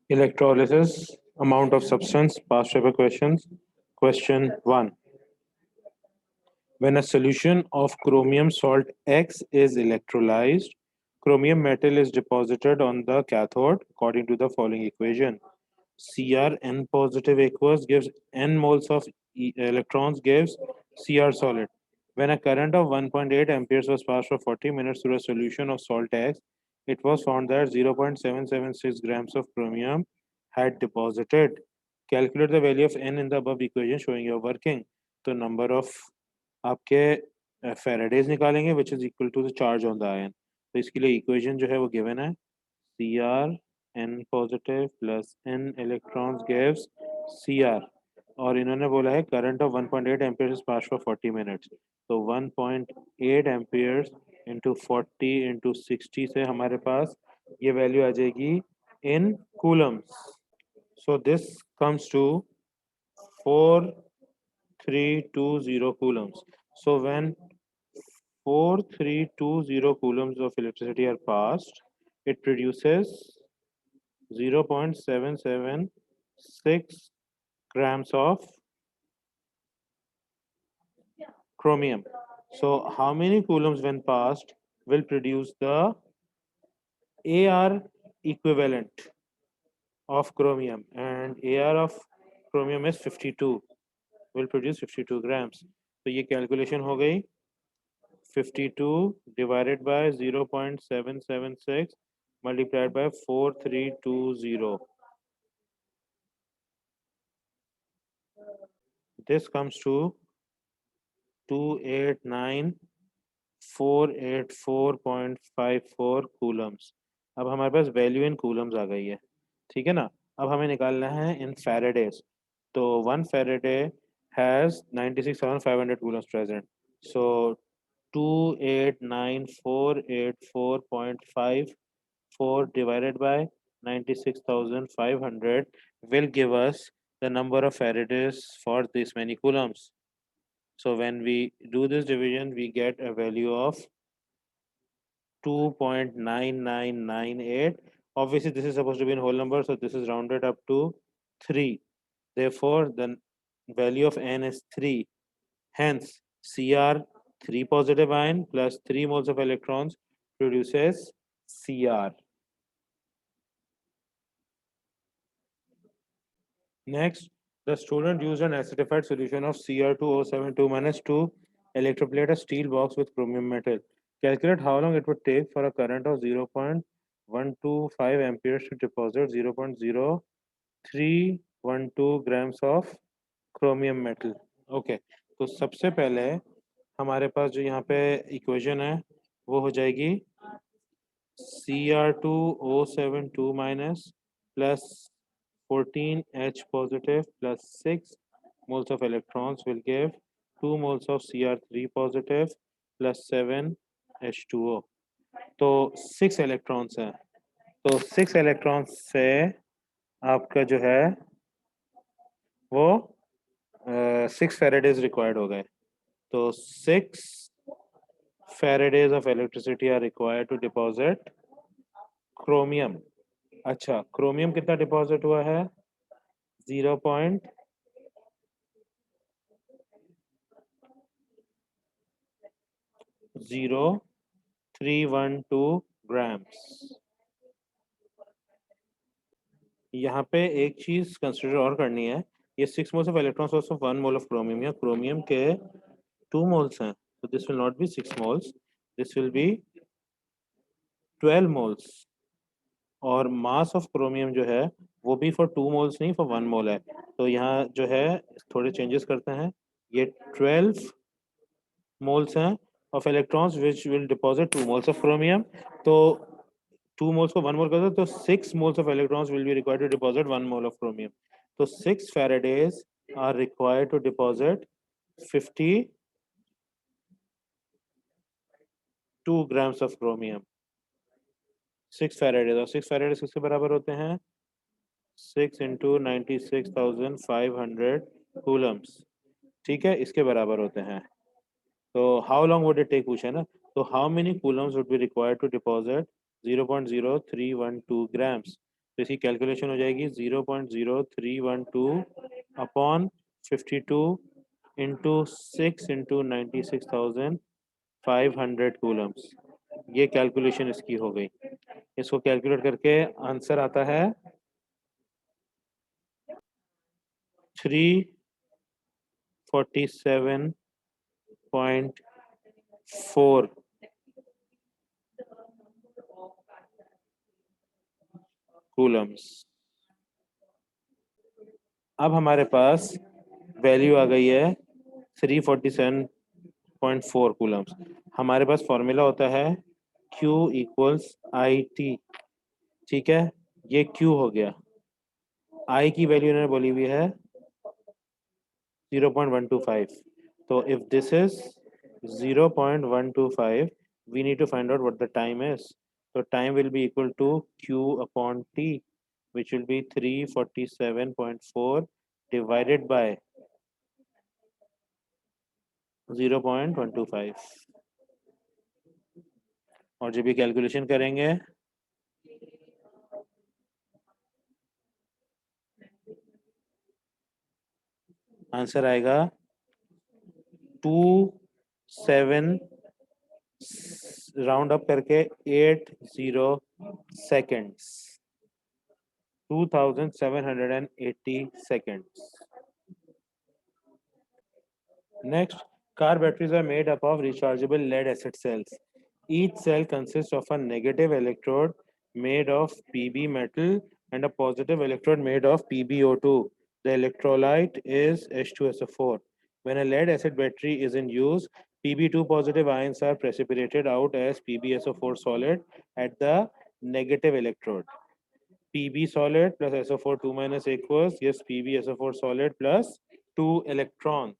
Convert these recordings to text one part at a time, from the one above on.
Electrolysis, amount of substance, past paper questions. Question 1. When a solution of chromium salt X is electrolyzed, chromium metal is deposited on the cathode according to the following equation. Cr n positive aqueous gives n moles of electrons gives Cr solid. When a current of 1.8 amperes was passed for 40 minutes through a solution of salt X, it was found that 0.776 grams of chromium had deposited. Calculate the value of n in the above equation showing your working. तो number of आपके faradays निकालेंगे which is equal to the charge on the ion. तो इसके लिए equation जो है वो given है C R N positive plus N electrons gives C R और इन्होंने बोला है current of 1.8 amperes pass for 40 minutes. तो 1.8 एम्पियर्स इंटू 40 इंटू 60 से हमारे पास ये वैल्यू आ जाएगी in coulombs. So this comes to 4320 coulombs. So when 4320 coulombs of electricity are passed, it produces 0.776 grams of chromium. So how many coulombs when passed will produce the AR equivalent of chromium, and AR of chromium is 52, will produce 52 grams. तो ये calculation हो गई 52 divided by 0.776 multiplied by 4320. This comes to 289,484.54 coulombs. अब हमारे पास value in Coulomb's आ गई है, ठीक है ना। अब हमें निकालना है इन फैराडेज। तो 1 Faraday has 96,500 coulombs present. So 289,484.54 divided by 96,500 will give us the number of Faradays for this many coulombs. So when we do this division, we get a value of 2.9998. Obviously, this is supposed to be in whole number, so this is rounded up to 3. Therefore, the value of n is 3. Hence, Cr 3 positive ion plus 3 moles of electrons produces Cr. Next, the student used an acidified solution of Cr2O72 minus 2 electroplate a steel box with chromium metal. Calculate how long it would take for a current of 0.125 amperes to deposit 0.0312 grams of chromium metal. Okay, तो सबसे पहले हमारे पास जो यहाँ पे equation है वो हो जाएगी Cr2O72 minus plus 14H positive plus 6 moles of electrons will give 2 moles of Cr3 positive plus 7 H2O. तो 6 इलेक्ट्रॉन्स हैं, तो 6 इलेक्ट्रॉन्स से आपका जो है वो 6 फेरेडेज रिक्वायर्ड हो गए। तो 6 faradays of electricity are required to deposit chromium. अच्छा, क्रोमियम कितना डिपॉजिट हुआ है 0.0312 ग्राम्स। यहाँ पे एक चीज कंसिडर और करनी है, ये 6 moles of electrons of 1 mole of chromium, या क्रोमियम के 2 मोल्स हैं, तो this will not be 6 moles, this will be 12 moles. और मास ऑफ क्रोमियम जो है वो भी फॉर 2 मोल्स नहीं, फॉर 1 मोल है। तो यहाँ जो है थोड़े चेंजेस करते हैं, ये 12 moles हैं of electrons which will deposit 2 moles of chromium. तो 2 moles को 1 mole कर दो तो 6 moles of electrons will be required to deposit 1 mole of chromium. तो 6 Faradays are required to deposit 52 grams of chromium. 6 Faradays, और 6 Faradays किसके बराबर होते हैं 6 into 96,500 coulombs, ठीक है, इसके बराबर होते हैं। तो how long would it take पूछा है ना, तो how many coulombs would be required to deposit 0.0312 grams? तो इसकी कैलकुलेशन हो जाएगी 0.0312 अपॉन 52 इंटू 6 इंटू 96,500 कूलम्स। ये कैलकुलेशन इसकी हो गई। इसको कैलकुलेट करके आंसर आता है 347.4 कूलम्स। अब हमारे पास वैल्यू आ गई है 347.4 कूलम्स। हमारे पास फॉर्मूला होता है Q इक्वल्स आई टी। ठीक है, ये Q हो गया। I की वैल्यू इन्होंने बोली हुई है 0.125। तो if this is 0.125, we need to find out what the time is. So time will be equal to Q upon T, which will be 347.4 divided by 0.125। और जब भी कैलकुलेशन करेंगे आंसर आएगा 27, राउंड अप करके 80 seconds, 2780 seconds. Next, car batteries are made up of rechargeable lead acid cells. Each cell consists of a negative electrode made of Pb metal and a positive electrode made of PbO2. The electrolyte is H2SO4. When a lead acid battery is in use, Pb2 positive ions are precipitated out as PbSO4 solid at the negative electrode. Pb solid plus SO4 2 minus equals, yes, PbSO4 solid plus 2 electrons.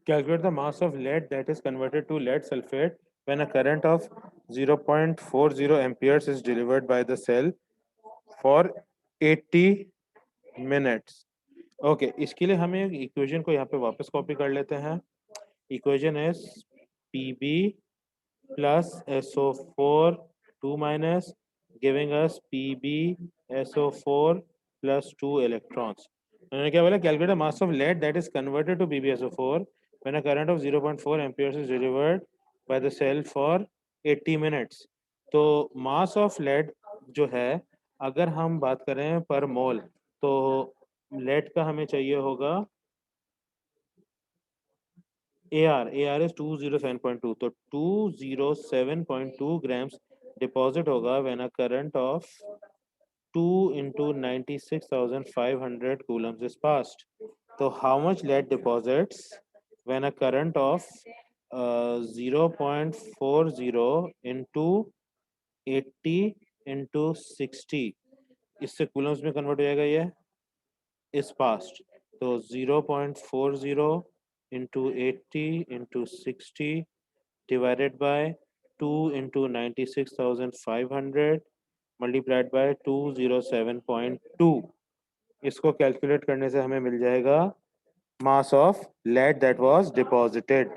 Calculate the mass of lead that is converted to lead sulfate when a current of 0.40 amperes is delivered by the cell for 80 minutes. Okay, इसके लिए हमें equation को यहाँ पे वापस copy कर लेते हैं। Equation is Pb plus SO4 2 minus giving us PbSO4 plus 2 electrons. उन्होंने क्या बोला? Calculate the mass of lead that is converted to PbSO4 when a current of 0.4 amperes is delivered by the cell for 80 minutes. तो mass of lead जो है, अगर हम बात करें पर मोल, तो lead का हमें चाहिए होगा AR is 207.2, तो 207.2 grams deposit होगा when a current of 2 into 96,500 coulombs is passed. So how much lead deposits when a current of 0.40 into 80 into 60, इससे coulombs में convert हो जाएगा ये, is passed. तो 0.40 into 80 into 60 divided by 2 into 96,500 multiplied by 207.2. इसको calculate करने से हमें मिल जाएगा mass of lead that was deposited.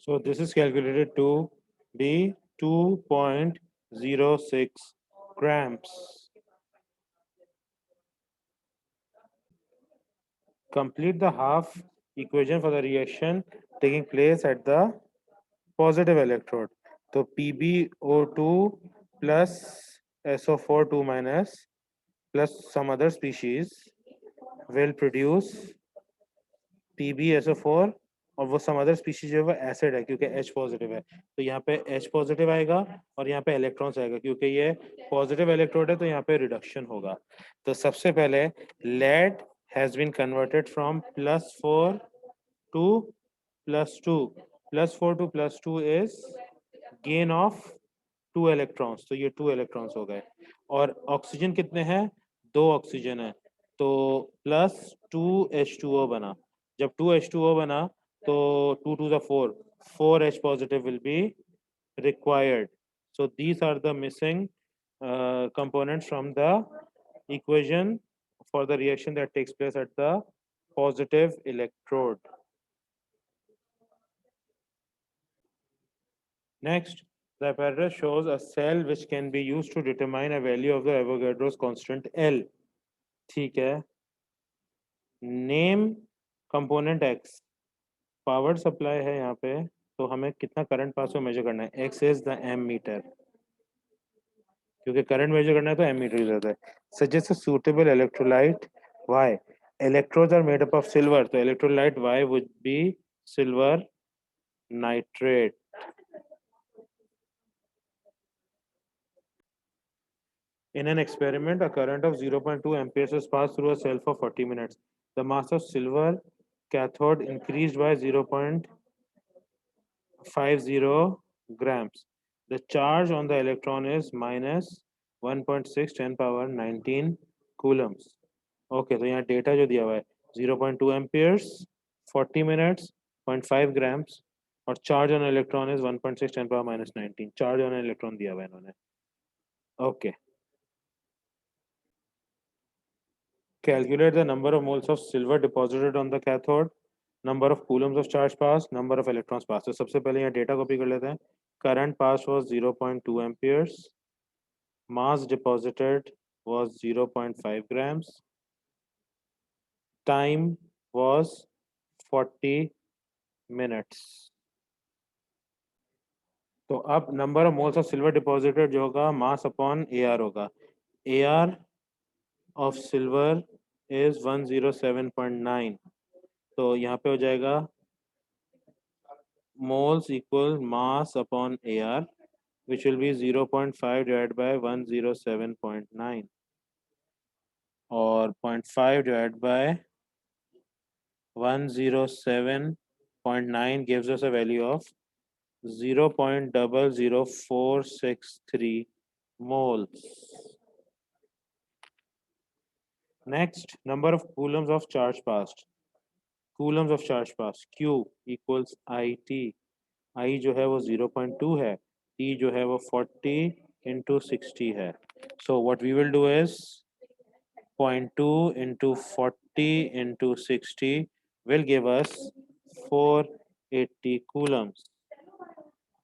So this is calculated to be 2.06 grams. Complete the half equation for the reaction taking place at the positive electrode. तो PbO2 plus SO4 2 minus plus some other species will produce PbSO4, और वो some other species जो है वो acid है क्योंकि H positive है, तो यहाँ पे H पॉजिटिव आएगा और यहाँ पे इलेक्ट्रॉन्स आएगा, क्योंकि ये पॉजिटिव इलेक्ट्रोड है तो यहाँ पे रिडक्शन होगा। तो सबसे पहले lead has been converted from +4 to +2, +4 to +2 is gain of 2 electrons, तो ये 2 इलेक्ट्रॉन्स हो गए। और ऑक्सीजन कितने हैं? 2 ऑक्सीजन है, तो +2H2O बना। जब 2H2O बना तो 2 to the 4, 4H positive will be required. So these are the missing components from the equation for the reaction that takes place at the positive electrode. Next, The apparatus shows a cell which can be used to determine a value of the Avogadro's constant L. ठीक है. Name component X. Power supply है यहाँ पे, तो हमें कितना current pass हो major करना है. X is the ammeter. क्योंकि करंट मेजर करना है तो एमीटर यूज होता है. Suggest a suitable electrolyte. Y? Electrodes are made up of silver, तो electrolyte Y would be silver nitrate. In an experiment, a current of 0.2 amperes is passed through a cell for 40 minutes. The mass of silver cathode increased by 0.50 grams. The charge on the electron is minus 1.6 10 power 19 coulombs. Okay, तो यहाँ data जो दिया हुआ है 0.2 amperes, 40 minutes, 0.5 grams, और charge on electron is 1.6 10 power minus 19. Charge on electron दिया हुआ है इन्होंने. Okay. Calculate the number of moles of silver deposited on the cathode, number of coulombs of charge passed, number of electrons passed. तो सबसे पहले यहाँ data copy कर लेते हैं. Current passed was 0.2 amperes. Mass deposited was 0.5 grams. Time was 40 minutes. तो अब number of moles of silver deposited जो होगा मास अपॉन AR होगा. AR of silver is 107.9. तो यहाँ पे हो जाएगा moles equal mass upon AR, which will be 0.5 divided by 107.9, और 0.5 divided by 107.9 gives us a value of 0.00463 moles. Next, number of coulombs of charge passed. Coulombs of charge passed, Q equals IT. I जो है वो 0.2 है, T जो है वो 40 into 60 है. So what we will do is 0.2 into 40 into 60 will give us 480 coulombs.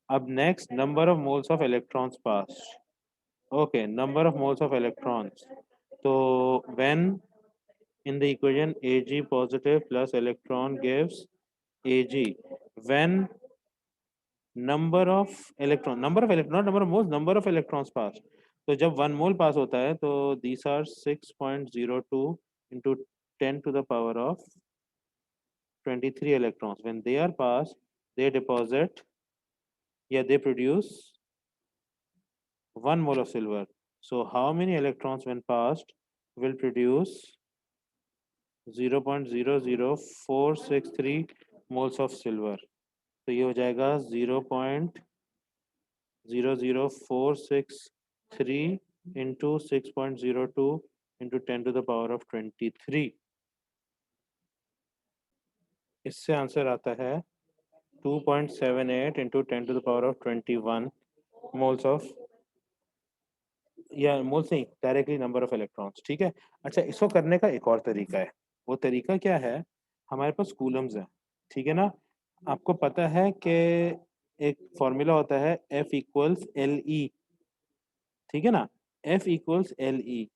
Up next, number of moles of electrons passed. Okay, number of moles of electrons. So when in the equation Ag positive plus electron gives Ag, when number of electron, not number of moles, number of electrons passed. तो जब 1 mole पास होता है तो these are 6.02 into 10 to the power of 23 electrons. When they are passed, they deposit, they produce 1 mole of silver. So how many electrons when passed will produce 0.00463 moles of silver? तो ये हो जाएगा 0.00463 into 6.02 into 10 to the power of 23. इससे answer आता है 2.78 into 10 to the power of 21 moles of, या moles नहीं, directly number of electrons. ठीक है. अच्छा, इसको करने का एक और तरीका है. वो तरीका क्या है? हमारे पास कूलम्स है, ठीक है ना. आपको पता है कि एक फॉर्मूला होता है F इक्वल्स एल ई, ठीक है ना. F इक्वल्स एल ई,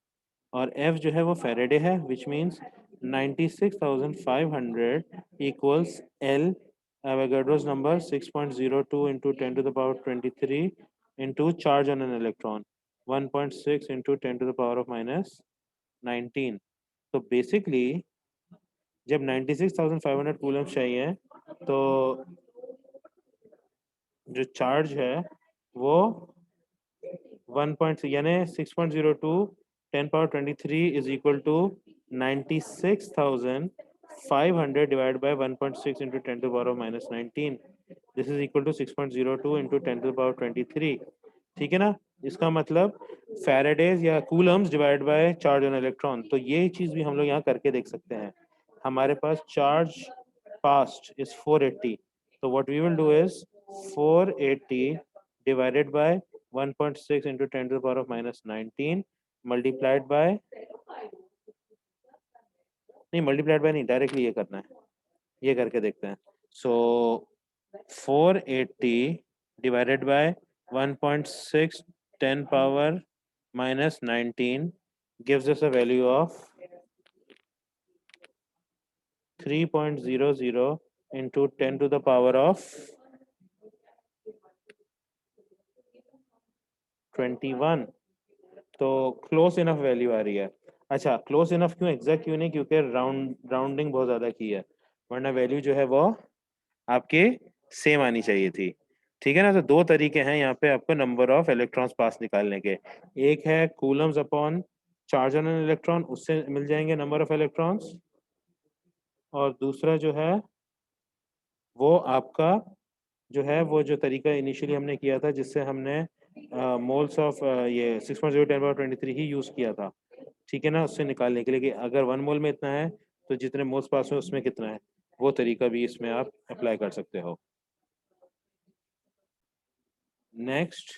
और F जो है वो फेरेडे है, which means 96,500 equals L Avogadro's number 6.02 into 10 to the power 23 into charge on an electron 1.6 into 10 to the power of minus 19. तो basically जब 96,500 कूलम चाहिए तो जो चार्ज है वो 1. यानी 6.02 10 power 23 is equal to 96,500 divided by 1.6 into 10 to the power of minus 19. This is equal to 6.02 into 10 to the power 23. ठीक है ना. इसका मतलब फैराडेज या Coulomb's divide by charge on electron. तो ये चीज भी हम लोग यहाँ करके देख सकते हैं. हमारे पास चार्ज पास्ट इज 480. तो what we will do is 480 divided by 1.6 into 10 to the power of minus 19 multiplied by, नहीं मल्टीप्लाइड बाय नहीं, डायरेक्टली ये करना है. ये करके देखते हैं. सो 480 divided by 1.6 10 power minus 19 gives us a value of 3.00 into 10 to the power of 21। तो क्लोज इनफ वैल्यू आ रही है। अच्छा, क्लोज इनफ क्यों, एग्जैक्ट क्यों नहीं, क्योंकि राउंडिंग बहुत ज्यादा की है, वरना वैल्यू जो है वो आपके सेम आनी चाहिए थी। ठीक है ना। तो दो तरीके हैं यहाँ पे आपको नंबर ऑफ इलेक्ट्रॉन्स पास निकालने के। एक है Coulomb's upon charge on an electron, उससे मिल जाएंगे नंबर ऑफ इलेक्ट्रॉन्स। और दूसरा जो है वो आपका जो है वो जो तरीका इनिशियली हमने किया था, जिससे हमने मोल्स ऑफ ये 6.0 10 power 23 ही यूज किया था। ठीक है ना, उससे निकालने के लिए कि अगर 1 मोल में इतना है तो जितने मोल्स पास हुए उसमें कितना है, वो तरीका भी इसमें आप अप्लाई कर सकते हो। नेक्स्ट,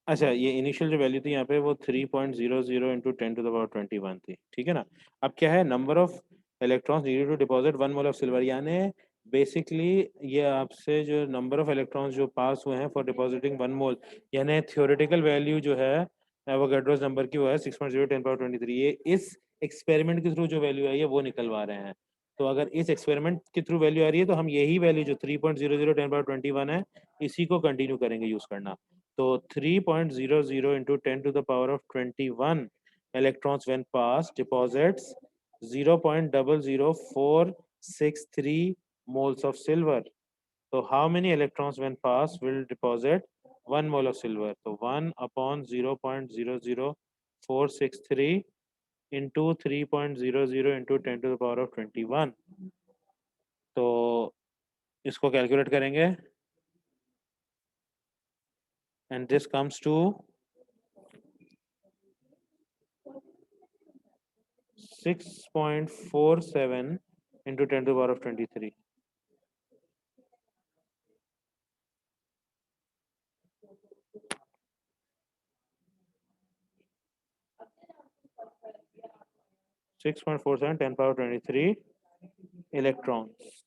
अच्छा ये इनिशियल जो वैल्यू थी यहाँ पे वो 3.00 इंटू 10 to the power 21 थी। ठीक है ना। अब क्या है, number of electrons needed to deposit 1 mole of silver, यानी बेसिकली ये आपसे जो नंबर ऑफ इलेक्ट्रॉन्स जो पास हुए हैं फॉर डिपॉजिटिंग 1 मोल, यानी थ्योरेटिकल वैल्यू जो है एवोगाड्रोस नंबर की वो है 6.0 10 power 23। ये इस एक्सपेरिमेंट के थ्रू जो वैल्यू आई है वो निकलवा रहे हैं। तो अगर इस एक्सपेरिमेंट के थ्रू वैल्यू आ रही है तो हम यही वैल्यू जो 3.00 10 power 21 है इसी को कंटिन्यू करेंगे यूज करना। तो 3.00 into 10 to the power of 21 electrons when passed deposits 0.00463 moles of silver. So how many electrons when passed will deposit 1 mole of silver? So 1 upon 0.00463 into 3.00 into 10 to the power of 21। तो इसको calculate करेंगे and this comes to 6.47 into 10 to the power of 23। Six point four seven 10 power 23 electrons।